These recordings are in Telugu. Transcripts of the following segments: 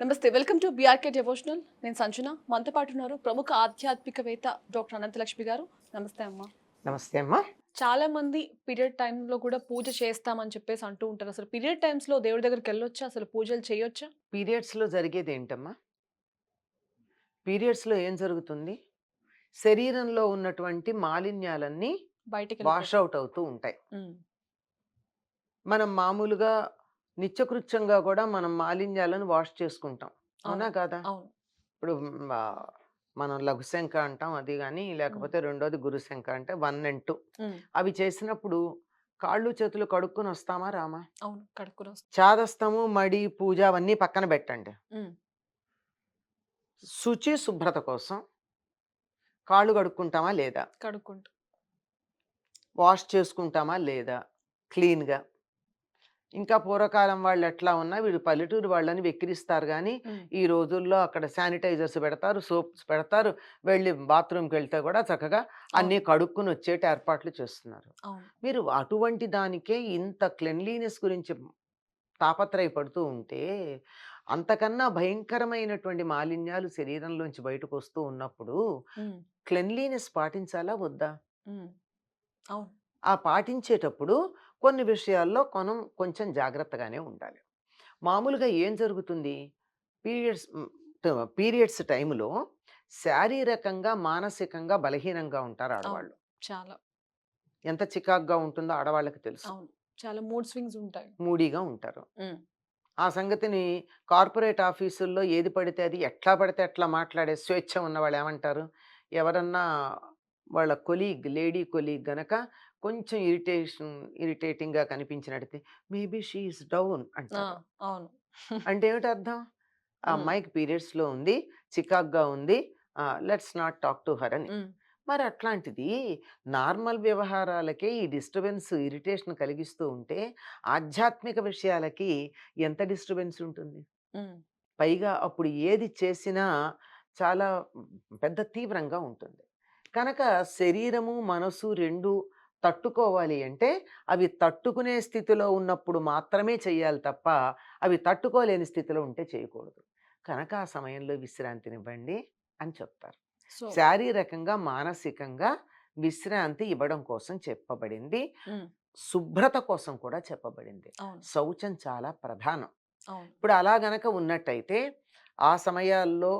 నమస్తే. Welcome to BRK devotional. నేను సంజన. మనతో పాటు ఉన్నారు ప్రముఖ ఆధ్యాత్మికవేత్త డాక్టర్ అనంతలక్ష్మి గారు. నమస్తే అమ్మా. నమస్తే అమ్మా. చాలా మంది పీరియడ్ టైమ్‌లో కూడా పూజ చేస్తామని చెప్పేసి అంటూ ఉంటారు. అసలు పీరియడ్ టైమ్స్‌లో దేవుడి దగ్గరికెళ్ళొచ్చా? అసలు పూజలు చేయొచ్చా? పీరియడ్స్‌లో జరిగేదేంటమ్మా? పీరియడ్స్‌లో ఏం జరుగుతుంది? శరీరంలో ఉన్నటువంటి మాలిన్యాలన్నీ వాష్ బయటికెళ్ళిపోతాయి. ఔట్ అవుతూ ఉంటాయి. హ్మ్. మనం మామూలుగా నిత్యకృత్యంగా గూడా మనం మాలిన్యాలను వాష్ చేసుకుంటాం. అవునా అవును. కాదా? అవును. ఇప్పుడు మనం లఘుశంక అంటాం అది గాని, హ్మ్. లేకపోతే రెండోది గురుశంక అంటే 1 అండ్ 2 హ్మ్. అవి చేసినప్పుడు కాళ్ళు, చేతులు కడుక్కొనొస్తామా? రామా? అవును. కడుక్కునొస్తాం. చాదస్తము, మడి, పూజ అవన్నీ పక్కన బెట్టండి. హ్మ్. శుచి, శుభ్రత కోసం కాళ్ళు కడుక్కుంటామా లేదా? కడుక్కుంటాం. వాష్ చేసుకుంటామా లేదా? క్లీన్‌గా. ఇంకా పూర్వకాలం వాళ్ళెట్లా ఉన్నా వీళ్ళు పల్లెటూరు వాళ్ళని వెక్కిరిస్తారు గానీ, హ్మ్. ఈ రోజుల్లో అక్కడ శానిటైజర్స్ పెడతారు, సోప్స్ పెడతారు. వెళ్ళి బాత్రూమ్‌కెళ్తే కూడా చక్కగా అవును. అన్నీ కడుక్కొనొచ్చేటి ఏర్పాట్లు చేస్తున్నారు. అవును. మీరు అటువంటి దానికే ఇంత క్లెన్లీనెస్ గురించి తాపత్రయపడుతూ ఉంటే, అంతకన్నా భయంకరమైనటువంటి మాలిన్యాలు శరీరంలోంచి బయటకొస్తూ ఉన్నప్పుడు, హ్మ్. క్లెన్లీనెస్ పాటించాలా వద్దా? హ్మ్. అవును. ఆ పాటించేటప్పుడు కొన్ని విషయాల్లో కొంచెం జాగ్రత్తగానే ఉండాలి. మామూలుగా ఏం జరుగుతుంది? పీరియడ్స్ పీరియడ్స్ టైంలో శారీరకంగా, మానసికంగా బలహీనంగా ఉంటారు అవును. ఆడవాళ్ళు. చాలా. ఎంత చికాకుగా ఉంటుందో ఆడవాళ్ళకి తెలుసు. అవును. చాలా మూడ్ స్వింగ్స్ ఉంటాయి. మూడీగా ఉంటారు. హ్మ్. ఆ సంగతిని కార్పొరేట్ ఆఫీసుల్లో ఏది పడితే అది, ఎట్లా పడితే అట్లా మాట్లాడే స్వేచ్ఛ ఉన్నవాళ్ళు ఏమంటారు? ఎవరన్నా వాళ్ళ కొలీగ్, లేడీ కొలీగ్ గనక కొంచెం ఇరిటేటింగ్‌గా కనిపించినట్టయితే, మేబీ షీ ఈస్ డౌన్ ఆ! అంటారు. అవును. అంటే ఏమిటర్థం? ఆ హ్మ్. అమ్మాయికి పీరియడ్స్‌లో ఉంది, చికాకుగా ఉంది. Let's not talk to her అని. హ్మ్. మరి అట్లాంటిది నార్మల్ వ్యవహారాలకే ఈ డిస్టర్బెన్స్, ఇరిటేషన్ కలిగిస్తూ ఉంటే, ఆధ్యాత్మిక విషయాలకి ఎంత డిస్టర్బెన్స్ ఉంటుంది? హ్మ్. పైగా అప్పుడు ఏది చేసినా చాలా పెద్ద తీవ్రంగా ఉంటుంది. కనుక శరీరము, మనసు 2 తట్టుకోవాలి అంటే, అవి తట్టుకునే స్థితిలో ఉన్నప్పుడు మాత్రమే చెయ్యాలి తప్ప, అవి తట్టుకోలేని స్థితిలో ఉంటే చేయకూడదు. కనుక ఆ సమయంలో విశ్రాంతినివ్వండి అని చెప్తారు. సో శారీరకంగా, మానసికంగా విశ్రాంతి ఇవ్వడం కోసం చెప్పబడింది. హ్మ్. శుభ్రత కోసం కూడా చెప్పబడింది. అవును. శౌచం చాలా ప్రధానం. అవును. ఇప్పుడు అలా గనక ఉన్నట్టయితే, ఆ సమయాల్లో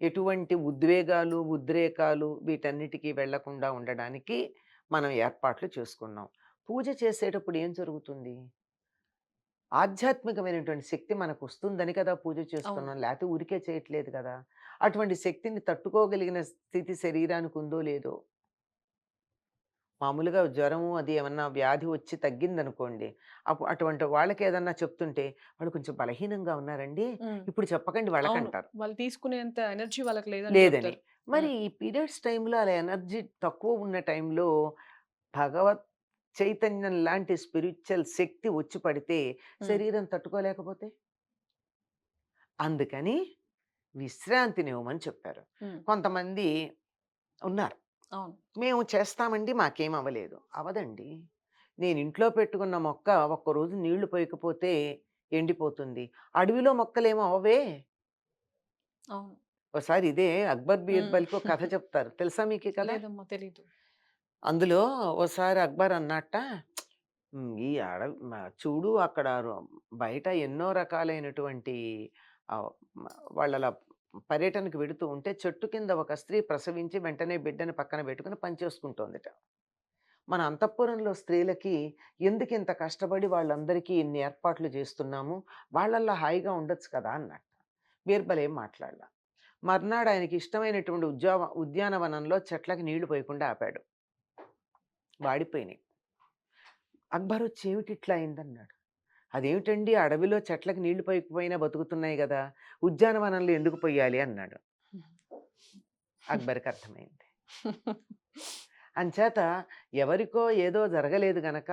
ఎటువంటి ఉద్వేగాలు, ఉద్రేకాలు వీటన్నిటికి వెళ్ళకుండా ఉండడానికి మనం ఏర్పాట్లు చేసుకున్నాం. పూజ చేసేటప్పుడు ఏం జరుగుతుంది? ఆధ్యాత్మికమైనటువంటి శక్తి మనకొస్తుందని కదా పూజ అవును. చేస్తున్నాం. లేతే ఊరికే చేయట్లేదు కదా! అటువంటి శక్తిని తట్టుకోగలిగిన స్థితి శరీరానికుందో లేదో. మామూలుగా జ్వరము అది ఏమన్నా వ్యాధి వచ్చి తగ్గిందనుకోండి. అటువంటి వాళ్ళకేదన్నా చెప్తుంటే, "వాళ్ళు కొంచెం బలహీనంగా ఉన్నారండి. హ్మ్. ఇప్పుడు చెప్పకండి అవును. వాళ్ళకంటారు." వాళ్ళు తీసుకునేంత ఎనర్జీ వాళ్ళకి లేదని లేదని. చెప్తారు. మరి హ్మ్. ఈ పీరియడ్స్ టైమ్‌లో అలా ఎనర్జీ తక్కువ ఉన్న టైంలో భగవత్ చైతన్యం లాంటి స్పిరిచ్యువల్ శక్తి వచ్చి పడితే హ్మ్. శరీరం తట్టుకోలేకపోతే? అందుకని విశ్రాంతినివ్వమని చెప్పారు. హ్మ్. కొంతమంది ఉన్నారు. అవును. మేము చేస్తామండి. మాకేం అవ్వలేదు. అవ్వదండి. నేను ఇంట్లో పెట్టుకున్న మొక్క ఒక్కరోజు నీళ్లు పోయకపోతే ఎండిపోతుంది. అడవిలో మొక్కలేమో అవ్వవే. అవును. ఓసారి ఇదే అక్బర్, హ్మ్. బీర్బల్‌కి ఒక కథ చెప్తారు. తెలుసా మీకీ కథ? లేదమ్మా తెలీదు. అందులో ఓసారి అక్బర్ అన్నట్ట, ఈ చూడు అక్కడ బయట ఎన్నో రకాలైనటువంటి ఆహ్, మ వాళ్ళలా పర్యటనకు వెడుతూ ఉంటే చెట్టు కింద ఒక స్త్రీ ప్రసవించి వెంటనే బిడ్డని పక్కన పెట్టుకొని పని చేసుకుంటోందట. మన అంతఃపురంలో స్త్రీలకి ఎందుకింత కష్టపడి వాళ్ళందరికీ ఇన్ని ఏర్పాట్లు చేస్తున్నాము? వాళ్ళలా హాయిగా ఉండొచ్చు కదా! అన్నట్టు. బీర్బల్ ఏం మాట్లాడలా. మర్నాడు ఆయనకి ఇష్టమైనటువంటి ఉద్యానవనంలో చెట్లకి నీళ్లు పోయకుండా ఆపాడు. వాడిపోయినాయి. అక్బరొచ్చి "ఏమిటిట్లా అయిందన్నాడు." "అదేమిటండి అడవిలో చెట్లకి నీళ్లు పోయకపోయినా బతుకుతున్నాయి గదా! ఉద్యానవనంలో ఎందుకు పొయ్యాలి?" అన్నాడు. అక్బర్‌కి అర్థమైంది. అంచేత ఎవరికో ఏదో జరగలేదు గనక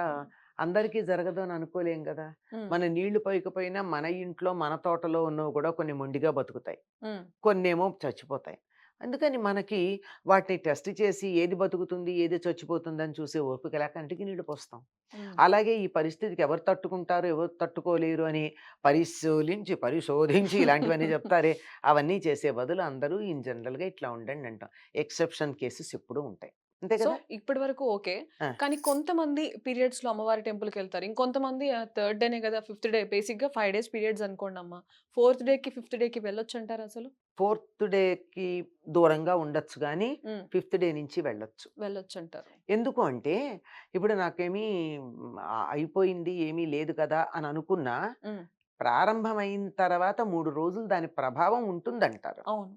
అందరికీ జరగదు అని అనుకోలేం గదా! హ్మ్. మన నీళ్లు పోయకపోయినా మన ఇంట్లో, మన తోటలో ఉన్నవి కూడా కొన్ని మొండిగా బతుకుతాయి. హ్మ్. కొన్నేమో చచ్చిపోతాయి. అందుకని మనకి వాటిని టెస్ట్ చేసి ఏది బతుకుతుంది, ఏది చచ్చిపోతుందని చూసే ఓపిక లేక కంటికి నీళ్ళు పోస్తాం. హ్మ్. అలాగే ఈ పరిస్థితికి ఎవరు తట్టుకుంటారు, ఎవరు తట్టుకోలేరు అని పరిశోధించి, పరిశోధించి ఇలాంటివన్నీ చెప్తారే, అవన్నీ చేసే బదులు అందరూ ఇన్ జనరల్‌గా ఇట్లా ఉండండి అంటాం. ఎక్సెప్షన్ కేసెస్ ఎప్పుడూ ఉంటాయి. అంతే సో, కదా! ఇప్పటి వరకు ఓకే. ఆ! కానీ కొంతమంది పీరియడ్స్‌లో అమ్మవారి టెంపుల్‌కెళ్తారు. ఇంకొంతమంది థర్డ్ డేనే గదా! ఫిఫ్త్ డే బేసిక్‌గా 5 డేస్ పీరియడ్స్ అనుకోండమ్మా. ఫోర్త్ డేకి, ఫిఫ్త్ డేకి వెళ్ళొచ్చంటారా అసలు? ఫోర్త్ డేకి దూరంగా ఉండొచ్చు గానీ, హ్మ్. ఫిఫ్త్ డే నుంచి వెళ్ళొచ్చు. వెళ్ళొచ్చంటారు. ఎందుకు అంటే, ఇప్పుడు నాకేమీ అయిపోయింది, ఏమీ లేదు కదా అని అనుకున్నా, హ్మ్. ప్రారంభమైన తర్వాత 3 రోజులు దాని ప్రభావం ఉంటుందంటారు. అవును.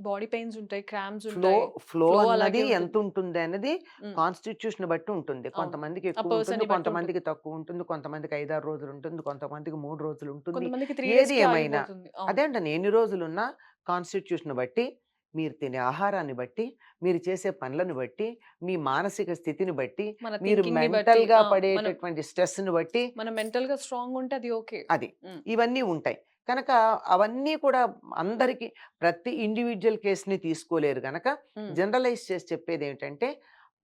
బాడీ పెయిన్స్ ఉంటాయి. క్రాంప్స్ ఫ్లో ఉంటాయి. ఫ్లో ఫ్లో అన్నది అలాగే ఉంటుంది. ఎంతుంటుంది అనేది హ్మ్. కాన్స్టిట్యూషన్ బట్టి ఉంటుంది. అవును. కొంతమందికి ఆ ఎక్కువుంటుంది, పర్సన్‌ని బట్టి ఉంటుంది. కొంతమందికి తక్కువుంటుంది, కొంతమందికి 5, 6 రోజులుంటుంది, కొంతమందికి 3 రోజులుంటుంది. కొంతమందికి 3 ఏది డేస్‌కే ఏమైనా ఆగిపోతుంది. అవును. అదే అంటాను ఎన్ని రోజులున్నా కాన్స్టిట్యూషన్ బట్టి, మీరు తినే ఆహారాన్ని బట్టి, మీరు చేసే పనులను బట్టి, మీ మానసిక స్థితిని బట్టి, మన మీరు థింకింగ్‌ని బట్టి మెంటల్‌గా మనం పడేటటువంటి స్ట్రెస్‌ని బట్టి మనం మెంటల్‌గా స్ట్రాంగ్ ఉంటే అది ఓకే. అది. హ్మ్. ఇవన్నీ ఉంటాయి. కనుక అవన్నీ కూడా అందరికి ప్రతి ఇండివిడ్యువల్ కేస్‌ని తీసుకోలేరు గనక హ్మ్. జనరలైజ్ చేసి చెప్పేదేంటంటే,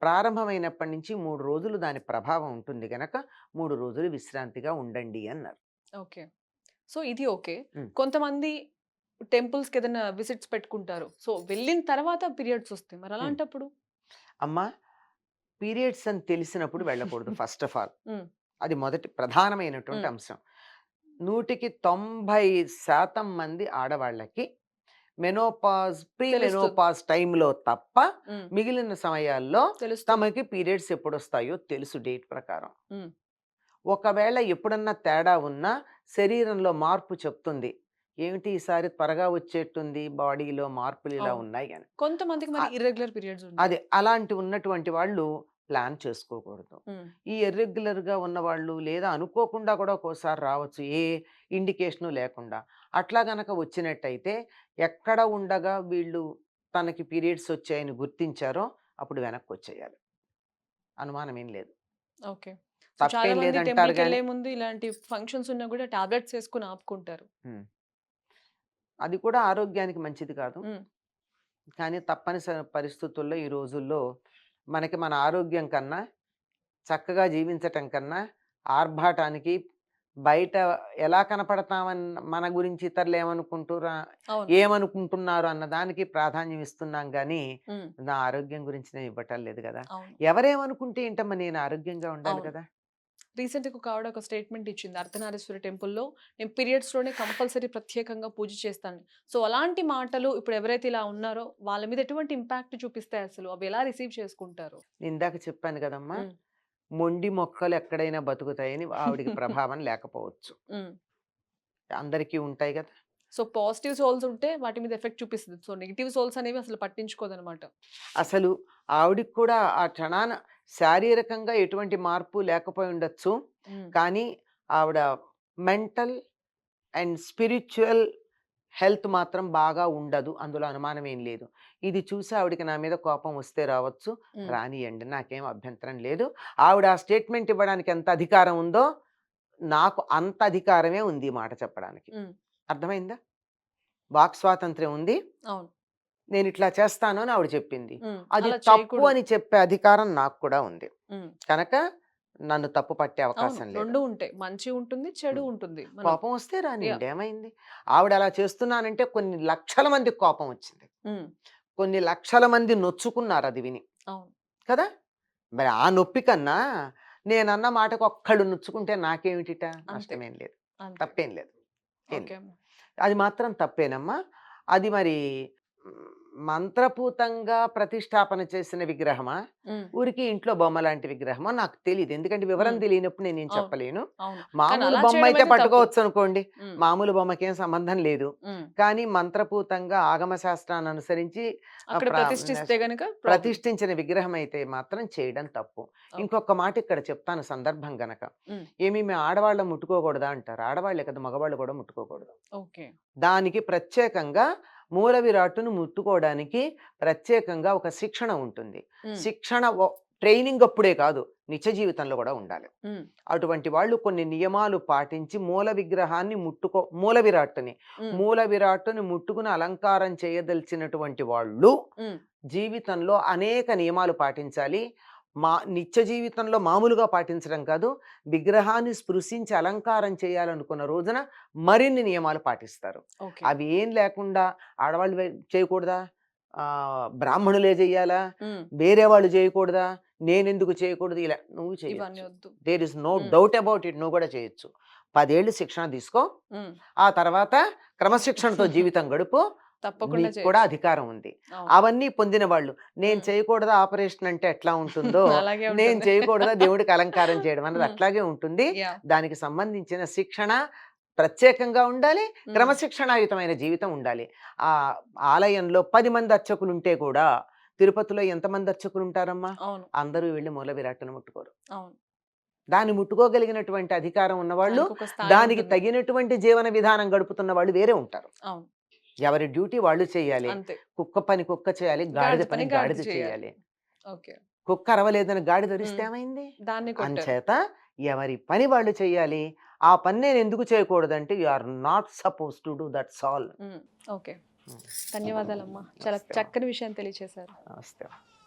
ప్రారంభమైనప్పటి నుంచి 3 రోజులు దాని ప్రభావం ఉంటుంది గనక 3 రోజులు విశ్రాంతిగా ఉండండి అన్నారు. ఓకే. సో, ఇది ఓకే. హ్మ్. కొంతమంది టెంపుల్స్‌కేదైనా విజిట్స్ పెట్టుకుంటారు. సో, వెళ్ళిన తర్వాత పీరియడ్స్ ఒస్తాయి. హ్మ్. మరలాంటప్పుడు? అమ్మ పీరియడ్స్ అని తెలిసినప్పుడు వెళ్ళకూడదు ఫస్ట్ ఆఫ్ ఆల్. హ్మ్. అది మొదటి ప్రధానమైనటువంటి హ్మ్. అంశం. 100కి 90% మంది ఆడవాళ్ళకి ప్రీ తెలుస్తుంది. మెనోపాజ్ టైంలో తప్ప హ్మ్. మిగిలిన సమయాల్లో తెలుస్తుంది. తమకి పీరియడ్స్ ఎప్పుడొస్తాయో తెలుసు డేట్ ప్రకారం. హ్మ్. ఒకవేళ ఎప్పుడన్నా తేడా ఉన్నా శరీరంలో మార్పు చెప్తుంది. ఏమిటి ఈసారి త్వరగా వచ్చేట్టుంది, బాడీలో మార్పులు ఇలా అవును. ఉన్నాయి అని. కొంతమందికి మరి అ- ఇర్రెగ్యులర్ పీరియడ్స్ ఉంటాయి. అదే అలాంటి ఉన్నటువంటి వాళ్ళు ప్లాన్ చేసుకోకూడదు. హ్మ్. ఈ ఇర్రెగ్యులర్‌గా ఉన్నవాళ్ళు లేదా అనుకోకుండా కూడా ఒక్కోసారి రావచ్చు. ఏ ఇండికేషను లేకుండా. అట్లా గనక వచ్చినట్టయితే ఎక్కడ ఉండగా వీళ్ళు తనకి పీరియడ్స్ వచ్చాయని గుర్తించారో అప్పుడు వెనక్కొచ్చేయాలి. అనుమానమేం లేదు. ఓకే. సో, చాలా తప్పేం మంది లేదంటారు గానీ టెంపుల్‌కెళ్ళే ముందు ఇలాంటి ఫంక్షన్స్ ఉన్నా గూడా టాబ్లెట్స్ ఏసుకొని ఆపుకుంటారు. హ్మ్. అది కూడా ఆరోగ్యానికి మంచిది కాదు. హ్మ్. కానీ పరిస్థితుల్లో ఈ రోజుల్లో మనకి మన ఆరోగ్యం కన్నా చక్కగా జీవించటం కన్నా ఆర్భాటానికి బయట ఎలా కనపడతామని మన గురించి ఇతరులు అవును. ఏమనుకుంటున్నారు అన్న దానికి ప్రాధాన్యం ఇస్తున్నాం కానీ హ్మ్. నా ఆరోగ్యం గురించి నేను ఇవ్వటం లేదు కదా. అవును. ఎవరేమనుకుంటే ఏంటమ్మా, నేను ఆరోగ్యంగా ఉండాలి అవును. కదా. రీసెంట్‌గా ఒక ఆవిడ ఒక స్టేట్మెంట్ ఇచ్చింది. అర్ధనారీశ్వరి టెంపుల్‌లో నేను పీరియడ్స్‌లోనే కంపల్సరీ ప్రత్యేకంగా పూజ చేస్తాను. సో, అలాంటి మాటలు ఇప్పుడు ఎవరైతే ఇలా ఉన్నారో వాళ్ళ మీద ఎటువంటి ఇంపాక్ట్ చూపిస్తాయి అసలు? అవి ఎలా రిసీవ్ చేసుకుంటారు? నేను ఇందాక చెప్పాను కదమ్మా, హ్మ్. మొండి మొక్కలు ఎక్కడైనా బతుకుతాయని ఆవిడికి ప్రభావం లేకపోవచ్చు. హ్మ్. అందరికీ ఉంటాయి కదా. సో, పాజిటివ్ సోల్స్ ఉంటే వాటి మీద ఎఫెక్ట్ చూపిస్తది. సో, నెగెటివ్ సోల్స్ అనేవి అసలు పట్టించుకోదనమాట. అసలు ఆవిడకి కూడా ఆ క్షణాన శారీరకంగా ఎటువంటి మార్పు లేకపోయి ఉండొచ్చు. హ్మ్. కానీ ఆవిడ మెంటల్ అండ్ స్పిరిచ్యువల్ హెల్త్ మాత్రం బాగా ఉండదు. అందులో అనుమానం ఏం లేదు. ఇది చూసి ఆవిడకి నా మీద కోపం వస్తే రావచ్చు. హ్మ్. రానియండి. నాకేం అభ్యంతరం లేదు. ఆవిడ ఆ స్టేట్మెంట్ ఇవ్వడానికి ఎంత అధికారం ఉందో, నాకు అంత అధికారమే ఉంది ఈ మాట చెప్పడానికి. హ్మ్. అర్థమైందా? వాక్ స్వాతంత్ర్యం ఉంది. అవును. నేనిట్లా చేస్తాను అని ఆవిడ చెప్పింది. హ్మ్. అది అలా తప్పు చేయకూడదు. అని చెప్పే అధికారం నాకు కూడా ఉంది. హ్మ్. కనుక నన్ను తప్పు పట్టే అవును. అవకాశం లేదు. 2 ఉంటాయి. మంచి ఉంటుంది, చెడు హ్మ్. ఉంటుంది. మనం కోపం వస్తే యాహ్! రానియండి, ఏమైంది? ఆవిడ అలా చేస్తున్నానంటే కొన్ని లక్షల మందికి కోపం వచ్చింది. హ్మ్. కొన్ని లక్షల మంది నొచ్చుకున్నారు అది విని. అవును. కదా! మరి ఆ నొప్పి కన్నా నేనన్న మాటకు ఒక్కళ్ళు నొచ్చుకుంటే నాకేమిటిట? అంతే. నష్టమేం లేదు. అంతే. తప్పేం లేదు. ఏం ఓకే లేదు. అమ్మ. అది మాత్రం తప్పేనమ్మా. అది మరి హ్మ్, మంత్రపూతంగా ప్రతిష్ఠాపన చేసిన విగ్రహమా? హ్మ్. ఊరికే ఇంట్లో బొమ్మ లాంటి విగ్రహమా? నాకు తెలీదు. ఎందుకంటే వివరం హ్మ్. తెలియనప్పుడు నేనేం అవును. చెప్పలేను. అవును. కానీ మామూలు అలా చేయడం బొమ్మయితే అయితే తప్పు. పట్టుకోవచ్చనుకోండి. హ్మ్. మామూలు బొమ్మకేం సంబంధం లేదు. హ్మ్. కానీ మంత్రపూతంగా ఆగమ శాస్త్రాన్ని అనుసరించి ఆహ్, అక్కడ ప్ర ప్రతిష్ఠిస్తే నెస్ గనక ప్రాబ్లమ్. ప్రతిష్ఠించిన విగ్రహం అయితే మాత్రం చేయడం తప్పు. ఓకే. ఇంకొక మాట ఇక్కడ చెప్తాను సందర్భం గనక. హ్మ్. మేము ఆడవాళ్ళం ముట్టుకోకూడదా అంటారు. ఆడవాళ్ళే కదా, మగవాళ్ళు కూడా ముట్టుకోకూడదు. ఓకే. దానికి ప్రత్యేకంగా మూల విరాట్టును ముట్టుకోవడానికి ప్రత్యేకంగా ఒక శిక్షణ ఉంటుంది. హ్మ్. శిక్షణ ట్రైనింగ్ అప్పుడే కాదు, నిత్య జీవితంలో కూడా ఉండాలి. హ్మ్. అటువంటి వాళ్ళు కొన్ని నియమాలు పాటించి మూల విగ్రహాన్ని హ్మ్. మూల విరాట్టుని ముట్టుకుని అలంకారం చేయదలిచినటువంటి వాళ్ళు హ్మ్. జీవితంలో అనేక నియమాలు పాటించాలి. నిత్య జీవితంలో మామూలుగా పాటించడం కాదు, విగ్రహాన్ని స్పృశించి అలంకారం చేయాలనుకున్న రోజున మరిన్ని నియమాలు పాటిస్తారు. ఓకే. అవి ఏం లేకుండా ఆడవాళ్ళు చేయకూడదా? బ్రాహ్మణులే చెయ్యాలా? హ్మ్. వేరే వాళ్ళు చేయకూడదా? నేనెందుకు చేయకూడదు? ఇలా నువ్వు ఇవన్నీ చేయొచ్చు. వద్దు. దేర్ ఇస్ నో హ్మ్. Doubt about it. నువ్వు కూడా చేయొచ్చు. 10 ఏళ్ళు శిక్షణ తీసుకో. హ్మ్. ఆ తర్వాత క్రమశిక్షణతో జీవితం గడుపు. తప్పకుండా నీకు కూడా చేయొచ్చు. అధికారం ఉంది. అవును. అవన్నీ పొందిన వాళ్ళు, నేను హ్మ్. చేయకూడదా ఆపరేషన్ అంటే ఎట్లా ఉంటుందో, అలాగే నేను ఉంటుంది. చేయకూడదా దేవుడికి అలంకారం చేయడం అన్నది హ్మ్. అట్లాగే ఉంటుంది. యాహ్! దానికి సంబంధించిన శిక్షణ ప్రత్యేకంగా ఉండాలి. హ్మ్. క్రమశిక్షణాయుతమైన జీవితం ఉండాలి. ఆలయంలో 10 మంది అర్చకులుంటే కూడా, తిరుపతిలో ఎంతమంది అర్చకులుంటారమ్మా? అవును. అందరూ వెళ్లి మూల విరాట్టును ముట్టుకోరు. అవును. దాన్ని ముట్టుకోగలిగినటువంటి అధికారం ఉన్నవాళ్ళు, దానికొక స్థాయి దానికి ఉంటుంది. తగినటువంటి జీవన విధానం గడుపుతున్న వాళ్ళు వేరే ఉంటారు. అవును. ఎవరి డ్యూటీ వాళ్ళు చేయాలి. అంతే. కుక్క పని కుక్క చేయాలి. గాడిద గాడిద పని పని గాడిద గాడిద చేయాలి. చేయాలి. ఓకే. కుక్క అరవలేదని గాడిద అరిస్తే హ్మ్. ఏమైంది? దాన్ని కొట్టారు. అంచేత ఎవరి పని వాళ్ళు చేయాలి. ఆ పని నేను ఎందుకు చేయకూడదంటే you are not suppose to do that's all. Hmm. Okay. ధన్యవాదాలమ్మా. చాలా నమస్తే. చక్కని విషయం తెలియచేశారు. నమస్తే.